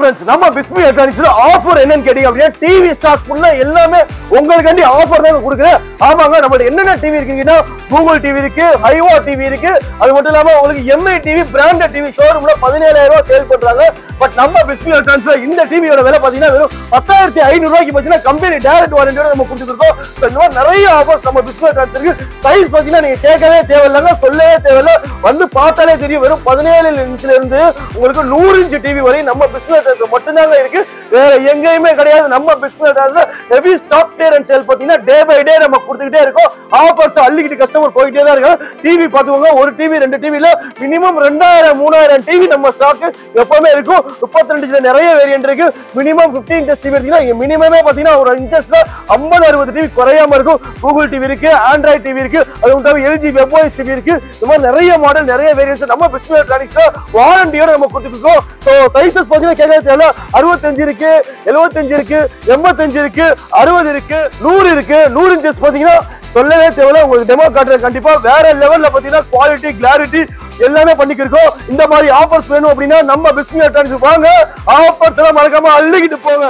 Friends நம்ம Bismi எலக்ட்ரானிக்ஸ்ல offer என்னன்னு கேட்டிங்க அப்படினா டிவி ஸ்டாக் ஃபுல்லா எல்லாமே உங்களுக்காண்டி ஆஃபர் தான் கொடுக்குறேன். ஆமாங்க, நம்மட்ட என்னென்ன டிவி இருக்குன்னா கூகுள் டிவி இருக்கு, ஹைவா டிவி இருக்கு. அது மட்டும் இல்லாம உங்களுக்கு எம்ஐ டிவி பிராண்டட் டிவி ஷோரூம்ல 17000 ரூபாய் சேல் பண்றாங்க. பட் நம்ம பிஸ்மி எலக்ட்ரானிக்ஸ்ல இந்த டிவியோட விலை பாத்தீங்கன்னா வெறும் 10500 ரூபாய்க்கு பாத்தீங்கன்னா கம்பெனி டைரக்ட் வாரண்டியோட நம்ம கொடுத்துருக்கோம். இந்த மாதிரி நிறைய ஆஃபர்ஸ் நம்ம பிஸ்மி எலக்ட்ரானிக்ஸ் இருக்கு. சைஸ் பாத்தீங்கன்னா நீங்க கேட்கவே தேவையில்லைங்க, சொல்லவே தேவையில்ல, வந்து பார்த்தாலே தெரியும். வெறும் 17 இன்ச்ல இருந்து உங்களுக்கு 100 இன்ச் டிவி வரை நம்ம பிஸ்மி எலக்ட்ரானிக்ஸ் மட்டும்தாங்க இருக்கு, வேற எங்கேயுமே கிடையாது. நம்ம பிஸ்மி எலக்ட்ரானிக்ஸ்ல ஹெவி ஸ்டாக் கிளியரன்ஸ் சேல் பாத்தீங்கன்னா டே பை டே நம்ம கொடுத்துக்கிட்டே இருக்கோம். ஆஃபர்ஸ் அள்ளிக்கிட்டு கஸ்டமர் போயிட்டே தான் இருக்காங்க. டிவி பாத்துக்கோங்க, ஒரு டிவி 2 டிவில மினிமம் 2000 3000 டிவி நம்ம ஸ்டாக் எப்பவுமே இருக்கும். 32 இன்ச்ல நிறைய வேரியன்ட் இருக்கு. மினிமம் 15 இன்ச் டிவி இருக்குன்னா மினிமமே பாத்தீங்கன்னா ஒரு இன்ச்சஸ்ல 50 60 டிவி குறையாம இருக்கும். கூகுள் டிவி இருக்கு, ஆண்ட்ராய்டு டிவி இருக்கு, அது மட்டும் எல்ஜி வெப்ஓஎஸ் டிவி இருக்கு. இந்த மாதிரி நிறைய மாடல் நிறைய வேரியன்ட்ஸ் நம்ம பிஸ்மி எலக்ட்ரானிக்ஸ்ல வாரண்டியோட நம்ம கொடுத்துருக்கோம். ஸோ சைஸஸ் பாத்தீங்கன்னா கேட்க தேவையில்ல, 65 இருக்கு, 75 இருக்கு, 85 இருக்கு, 60 இருக்கு, 100 இருக்கு. 100 இன்ச்சஸ் பாத்தீங்கன்னா சொல்லவே தேவையில்ல, உங்களுக்கு டெமோ காட்டுறேன். கண்டிப்பா வேற லெவல்ல பாத்தீங்கன்னா குவாலிட்டி கிளாரிட்டி எல்லாமே பண்ணிக்கிருக்கோம். இந்த மாதிரி ஆஃபர்ஸ் வேணும் அப்படின்னா நம்ம பிஸ்மி எலக்ட்ரானிக்ஸ் வாங்க, ஆஃபர்ஸ் எல்லாம் மறக்காம அள்ளிக்கிட்டு போங்க.